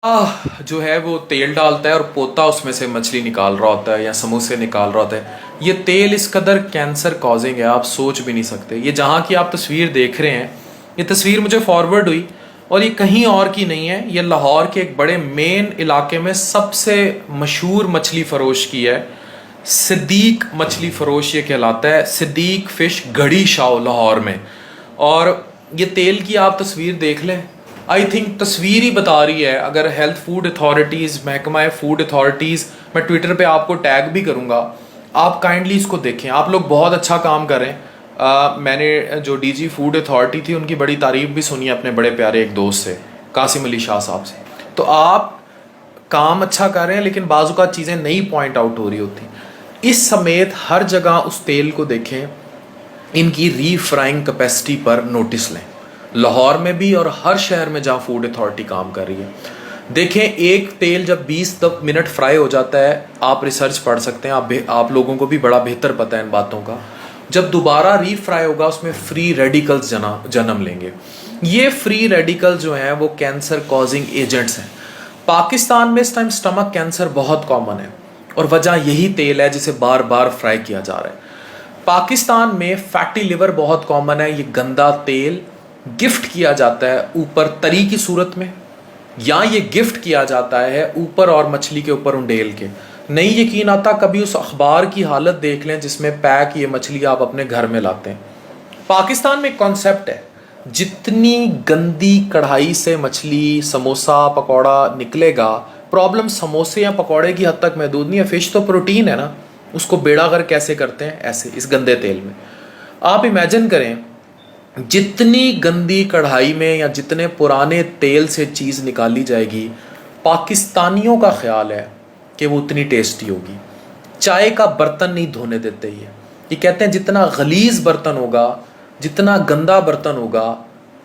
जो है वो तेल डालता है और पोता उसमें से मछली निकाल रहा होता है या समोसे निकाल रहा होता है। ये तेल इस कदर कैंसर कॉजिंग है, आप सोच भी नहीं सकते। ये जहाँ की आप तस्वीर देख रहे हैं, ये तस्वीर मुझे फॉरवर्ड हुई और ये कहीं और की नहीं है, ये लाहौर के एक बड़े मेन इलाके में सबसे मशहूर मछली फरोश की है। सिद्दीक मछली फरोश ये कहलाता है, सिद्दीक फिश गढ़ी शाह लाहौर में। और ये तेल की आप तस्वीर देख लें, आई थिंक तस्वीर ही बता रही है। अगर हेल्थ फूड अथॉरिटीज़, महकमा फूड अथॉरिटीज़, मैं ट्विटर पे आपको टैग भी करूँगा, आप काइंडली इसको देखें। आप लोग बहुत अच्छा काम कर रहे हैं। मैंने जो डीजी फूड अथॉरिटी थी उनकी बड़ी तारीफ भी सुनी अपने बड़े प्यारे एक दोस्त से, कासिम अली शाह साहब से। तो आप काम अच्छा कर रहे हैं, लेकिन बाजू का चीज़ें नहीं पॉइंट आउट हो रही होती। इस समेत हर जगह उस तेल को देखें, इनकी रीफ्राइंग कैपेसिटी पर नोटिस लें, लाहौर में भी और हर शहर में जहाँ फूड अथॉरिटी काम कर रही है। देखें, एक तेल जब 20 मिनट फ्राई हो जाता है, आप रिसर्च पढ़ सकते हैं, आप लोगों को भी बड़ा बेहतर पता है इन बातों का। जब दोबारा रीफ्राई होगा उसमें फ्री रेडिकल्स जन्म लेंगे। ये फ्री रेडिकल जो हैं वो कैंसर कॉजिंग एजेंट्स हैं। पाकिस्तान में इस टाइम स्टमक कैंसर बहुत कॉमन है और वजह यही तेल है जिसे बार बार फ्राई किया जा रहा है। पाकिस्तान में फैटी लिवर बहुत कॉमन है। ये गंदा तेल गिफ्ट किया जाता है ऊपर तरी की सूरत में, या ये गिफ्ट किया जाता है ऊपर और मछली के ऊपर उंडेल के। नहीं यकीन आता, कभी उस अखबार की हालत देख लें जिसमें पैक ये मछली आप अपने घर में लाते हैं। पाकिस्तान में एक कॉन्सेप्ट है, जितनी गंदी कढ़ाई से मछली, समोसा, पकौड़ा निकलेगा, प्रॉब्लम समोसे या पकौड़े की हद तक महदूद नहीं है। फिश तो प्रोटीन है ना, उसको बेड़ागर कैसे करते हैं, ऐसे इस गंदे तेल में। आप इमेजिन करें, जितनी गंदी कढ़ाई में या जितने पुराने तेल से चीज़ निकाली जाएगी, पाकिस्तानियों का ख्याल है कि वो उतनी टेस्टी होगी। चाय का बर्तन नहीं धोने देते ये कहते हैं जितना गलीज बर्तन होगा, जितना गंदा बर्तन होगा,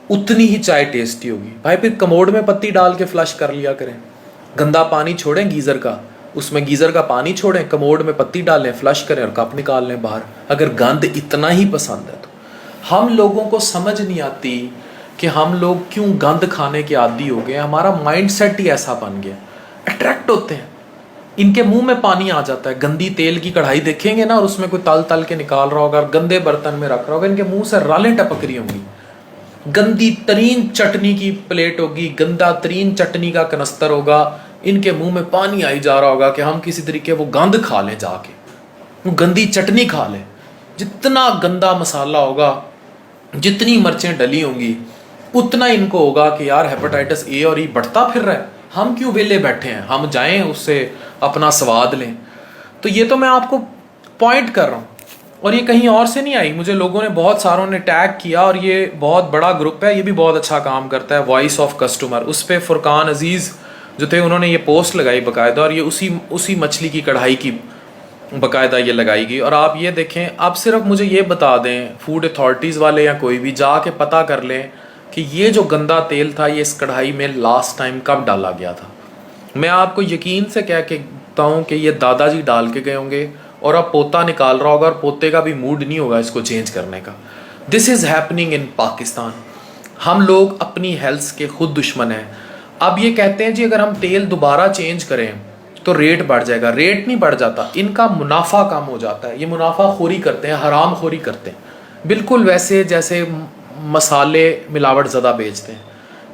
उतनी ही चाय टेस्टी होगी। भाई फिर कमोड में पत्ती डाल के फ्लश कर लिया करें। गंदा पानी छोड़ें गीज़र का, उसमें गीज़र का पानी छोड़ें, कमोड में पत्ती डालें, फ्लश करें और कप निकाल लें बाहर। अगर गंद इतना ही पसंद है तो हम लोगों को समझ नहीं आती कि हम लोग क्यों गंद खाने के आदी हो गए। हमारा माइंड सेट ही ऐसा बन गया, अट्रैक्ट होते हैं, इनके मुंह में पानी आ जाता है। गंदी तेल की कढ़ाई देखेंगे ना और उसमें कोई तल तल के निकाल रहा होगा, गंदे बर्तन में रख रहा होगा, इनके मुंह से रालें टपक रही होंगी। गंदी तरीन चटनी की प्लेट होगी, गंदा तरीन चटनी का कनस्तर होगा, इनके मुंह में पानी आई जा रहा होगा कि हम किसी तरीके वो गंद खा लें, जाके वो गंदी चटनी खा लें। जितना गंदा मसाला होगा, जितनी मिर्चें डली होंगी, उतना इनको होगा कि यार हेपेटाइटिस ए और ई बढ़ता फिर रहा है, हम क्यों वेले बैठे हैं, हम जाएं उससे अपना स्वाद लें। तो ये तो मैं आपको पॉइंट कर रहा हूँ और ये कहीं और से नहीं आई। मुझे लोगों ने, बहुत सारों ने टैग किया और ये बहुत बड़ा ग्रुप है, ये भी बहुत अच्छा काम करता है, वॉइस ऑफ कस्टमर। उस पर फुरकान अजीज़ जो थे उन्होंने ये पोस्ट लगाई बाकायदा, और ये उसी मछली की कढ़ाई की बाकायदा ये लगाई गई। और आप ये देखें, आप सिर्फ मुझे ये बता दें, फूड अथॉरिटीज़ वाले या कोई भी जाके पता कर लें कि ये जो गंदा तेल था ये इस कढ़ाई में लास्ट टाइम कब डाला गया था। मैं आपको यकीन से कह के कहता हूँ कि ये दादाजी डाल के गए होंगे और अब पोता निकाल रहा होगा और पोते का भी मूड नहीं होगा इसको चेंज करने का। This is happening in Pakistan. हम लोग अपनी हेल्थ के खुद दुश्मन हैं। अब ये कहते हैं जी अगर हम तेल दोबारा चेंज करें तो रेट बढ़ जाएगा। रेट नहीं बढ़ जाता, इनका मुनाफा कम हो जाता है। ये मुनाफा खोरी करते हैं, हराम खोरी करते हैं, बिल्कुल वैसे जैसे मसाले मिलावट ज़्यादा बेचते हैं,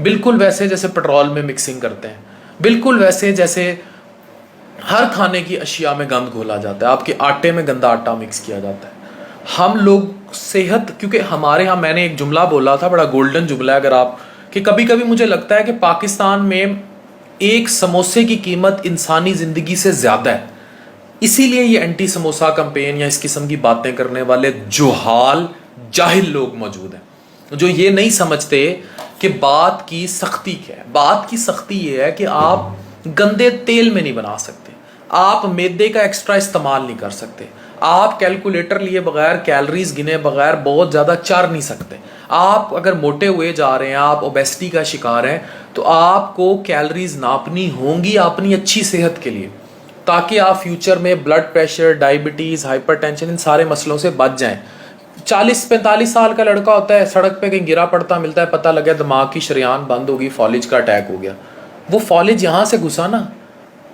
बिल्कुल वैसे जैसे पेट्रोल में मिक्सिंग करते हैं, बिल्कुल वैसे जैसे हर खाने की अशिया में गंद घोला जाता है, आपके आटे में गंदा आटा मिक्स किया जाता है। हम लोग सेहत, क्योंकि हमारे यहाँ, मैंने एक जुमला बोला था, बड़ा गोल्डन जुमला है अगर आप, कि कभी कभी मुझे लगता है कि पाकिस्तान में एक समोसे की कीमत इंसानी ज़िंदगी से ज़्यादा है। इसीलिए ये एंटी समोसा कैंपेन या इस किस्म की बातें करने वाले जुहाल जाहिल लोग मौजूद हैं, जो ये नहीं समझते कि बात की सख्ती क्या है। बात की सख्ती ये है कि आप गंदे तेल में नहीं बना सकते, आप मैदे का एक्स्ट्रा इस्तेमाल नहीं कर सकते, आप कैलकुलेटर लिए बगैर, कैलोरीज गिने बगैर बहुत ज़्यादा चर नहीं सकते। आप अगर मोटे हुए जा रहे हैं, आप ओबेसिटी का शिकार हैं, तो आपको कैलोरीज नापनी होंगी अपनी अच्छी सेहत के लिए, ताकि आप फ्यूचर में ब्लड प्रेशर, डायबिटीज़, हाइपरटेंशन, इन सारे मसलों से बच जाएं। 40-45 साल का लड़का होता है, सड़क पे कहीं गिरा पड़ता मिलता है, पता लगे दिमाग की शरेयान बंद होगी, फॉलिज का अटैक हो गया। وہ فالج یہاں سے گھسا نا,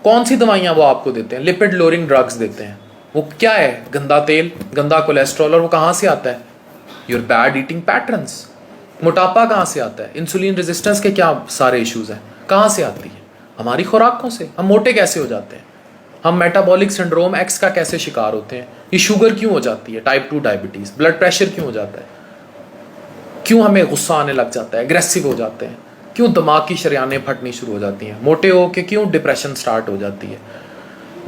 کون سی دوائیاں وہ آپ کو دیتے ہیں؟ لپڈ لورنگ ڈرگز دیتے ہیں. وہ کیا ہے؟ گندا تیل, گندا کولیسٹرول. اور وہ کہاں سے آتا ہے؟ Your bad eating patterns. موٹاپا کہاں سے آتا ہے؟ انسولین ریزسٹنس کے کیا سارے ایشوز ہیں, کہاں سے آتی ہے؟ ہماری خوراکوں سے. ہم موٹے کیسے ہو جاتے ہیں؟ ہم میٹابولک سنڈروم ایکس کا کیسے شکار ہوتے ہیں؟ یہ شوگر کیوں ہو جاتی ہے, ٹائپ 2 ڈائبٹیز, بلڈ پریشر کیوں ہو جاتا ہے, کیوں ہمیں غصہ آنے لگ جاتا ہے, اگریسو ہو جاتے ہیں, کیوں دماغ کی شریانیں پھٹنی شروع ہو جاتی ہیں, موٹے ہو کے کیوں ڈپریشن سٹارٹ ہو جاتی ہے؟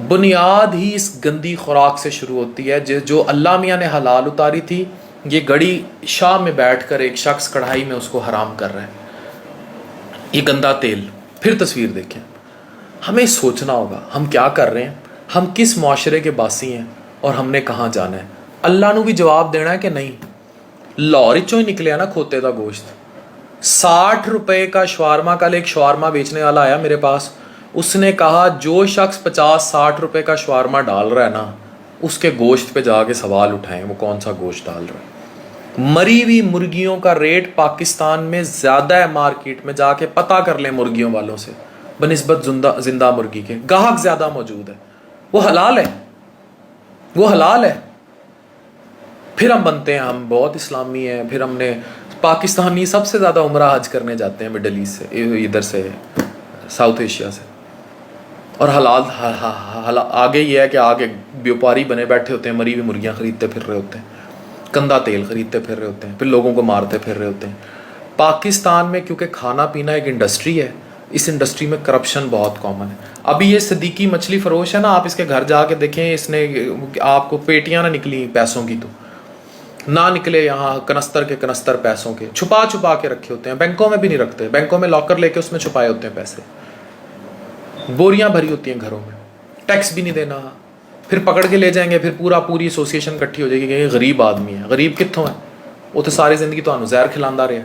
بنیاد ہی اس گندی خوراک سے شروع ہوتی ہے جو اللہ میاں نے حلال اتاری تھی. یہ گڑی شاہ میں بیٹھ کر ایک شخص کڑھائی میں اس کو حرام کر رہا ہے, یہ گندا تیل. پھر تصویر دیکھیں. ہمیں سوچنا ہوگا ہم کیا کر رہے ہیں, ہم کس معاشرے کے باسی ہیں, اور ہم نے کہاں جانا ہے. اللہ نو بھی جواب دینا ہے کہ نہیں. لاہور چوں ہی نکلے نا کھوتے کا گوشت. 60 روپے کا شوارما. کل ایک شوارما بیچنے والا آیا میرے پاس, اس نے کہا جو شخص 50-60 روپے کا شوارما ڈال رہا ہے نا, اس کے گوشت پہ جا کے سوال اٹھائیں وہ کون سا گوشت ڈال رہا ہے. مری ہوئی مرغیوں کا ریٹ پاکستان میں زیادہ ہے مارکیٹ میں, جا کے پتہ کر لیں مرغیوں والوں سے بنسبت زندہ مرغی کے. گاہک زیادہ موجود ہے, وہ حلال ہے, وہ حلال ہے. پھر ہم بنتے ہیں ہم بہت اسلامی ہیں. پھر ہم نے پاکستانی سب سے زیادہ عمرہ حج کرنے جاتے ہیں مڈل ایسٹ سے, ادھر سے ساؤتھ ایشیا سے. اور حلال آگے یہ ہے کہ آگے بیوپاری بنے بیٹھے ہوتے ہیں, مری ہوئی مرغیاں خریدتے پھر رہے ہوتے ہیں, گندا تیل خریدتے پھر رہے ہوتے ہیں, پھر لوگوں کو مارتے پھر رہے ہوتے ہیں. پاکستان میں کیونکہ کھانا پینا ایک انڈسٹری ہے, اس انڈسٹری میں کرپشن بہت کامن ہے. ابھی یہ صدیقی مچھلی فروش ہے نا, آپ اس کے گھر جا کے دیکھیں, اس نے آپ کو پیٹیاں نہ نکلی پیسوں کی, تو نہ نکلے یہاں کنستر کے کنستر پیسوں کے, چھپا چھپا کے رکھے ہوتے ہیں. بینکوں میں بھی نہیں رکھتے, بینکوں میں لاکر لے کے اس میں چھپائے ہوتے ہیں پیسے. بوریاں بھری ہوتی ہیں گھروں میں, ٹیکس بھی نہیں دینا. پھر پکڑ کے لے جائیں گے, پھر پوری ایسوسیشن کٹھی ہو جائے گی کہ یہ غریب آدمی ہے. غریب کتوں ہے؟ وہ تو ساری زندگی تو زہر کھلاندا رہے.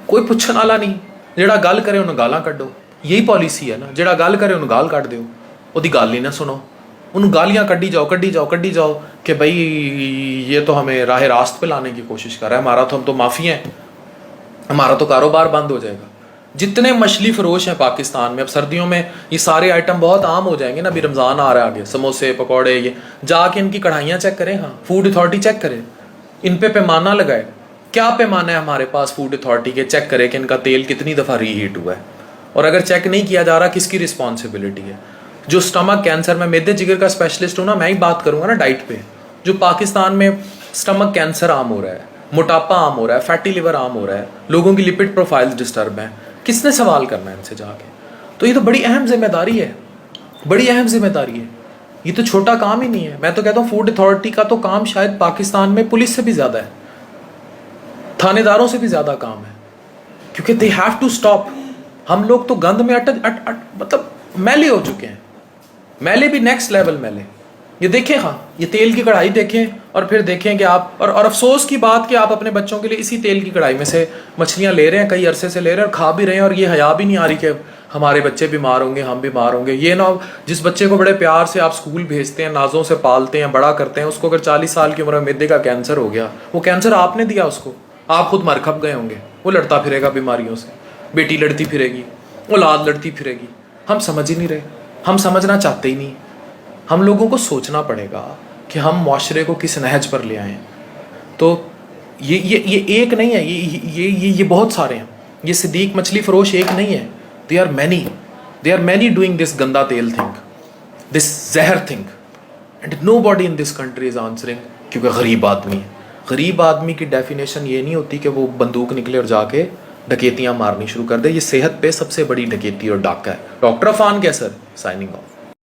کوئی پوچھنے والا نہیں. جہاں گل کرے انہوں گالاں کڈو. یہی پالیسی ہے نا, جہاں گل کرے انہوں گال کٹ دیو, وہ گل ہی نہ سنو, انہوں گالیاں کڈی جاؤ کہ بھائی یہ تو ہمیں راہ راست پہ لانے کی کوشش کر رہا ہے, ہمارا تو ہم تو مافیا ہیں, ہمارا تو کاروبار بند ہو جائے گا. جتنے مچھلی فروش ہیں پاکستان میں, اب سردیوں میں یہ سارے آئٹم بہت عام ہو جائیں گے نا, ابھی رمضان آ رہا ہے آگے, سموسے پکوڑے, یہ جا کے ان کی کڑھائیاں چیک کریں. ہاں, فوڈ اتھارٹی چیک کرے, ان پہ پیمانہ لگائے. کیا پیمانہ ہے ہمارے پاس فوڈ اتھارٹی کے؟ چیک کرے کہ ان کا تیل کتنی دفعہ ری ہیٹ ہوا ہے. اور اگر چیک نہیں کیا جا رہا, کس کی رسپانسبلٹی ہے؟ جو اسٹمک کینسر, میں میدے جگر کا اسپیشلسٹ ہوں نا, میں ہی بات کروں گا نا ڈائٹ پہ. جو پاکستان میں اسٹمک کینسر عام ہو رہا ہے, موٹاپا عام ہو رہا ہے, فیٹی لیور عام ہو رہا ہے, لوگوں کی لپڈ پروفائلز ڈسٹرب ہیں, کس نے سوال کرنا ہے ان سے جا کے؟ تو یہ تو بڑی اہم ذمہ داری ہے, بڑی اہم ذمہ داری ہے. یہ تو چھوٹا کام ہی نہیں ہے. میں تو کہتا ہوں فوڈ اتھارٹی کا تو کام شاید پاکستان میں پولیس سے بھی زیادہ ہے, تھانے داروں سے بھی زیادہ کام ہے, کیونکہ دے ہیو ٹو اسٹاپ. ہم لوگ تو گند میں مطلب میلے ہو چکے ہیں, میلے بھی نیکسٹ لیول میلے. یہ دیکھیں, ہاں یہ تیل کی کڑھائی دیکھیں, اور پھر دیکھیں کہ آپ اور افسوس کی بات کہ آپ اپنے بچوں کے لیے اسی تیل کی کڑھائی میں سے مچھلیاں لے رہے ہیں, کئی عرصے سے لے رہے ہیں اور کھا بھی رہے ہیں, اور یہ حیا بھی نہیں آ رہی کہ ہمارے بچے بیمار ہوں گے, ہم بیمار ہوں گے. یہ نہ جس بچے کو بڑے پیار سے آپ اسکول بھیجتے ہیں, نازوں سے پالتے ہیں, بڑا کرتے ہیں, اس کو اگر 40 سال کی عمر میں میدے کا کینسر ہو گیا, وہ کینسر آپ نے دیا اس کو, آپ خود مر کھپ گئے ہوں گے. وہ لڑتا پھرے گا بیماریوں سے, بیٹی لڑتی پھرے گی, اولاد لڑتی پھرے گی. ہم سمجھ ہی نہیں رہے, ہم سمجھنا چاہتے ہی نہیں. ہم لوگوں کو سوچنا پڑے گا کہ ہم معاشرے کو کس نہج پر لے آئیں. تو یہ ایک نہیں ہے, یہ بہت سارے ہیں. یہ صدیق مچھلی فروش ایک نہیں ہے. They are many doing this گندا تیل تھنگ, دس زہر thing, and nobody in this country is answering. کیونکہ غریب آدمی ہے. غریب آدمی کی ڈیفینیشن یہ نہیں ہوتی کہ وہ بندوق نکلے اور جا کے ڈکیتیاں مارنی شروع کر دے. یہ صحت پہ سب سے بڑی ڈکیتی اور ڈاکہ ہے. ڈاکٹر عفان کیسر سائننگ آف.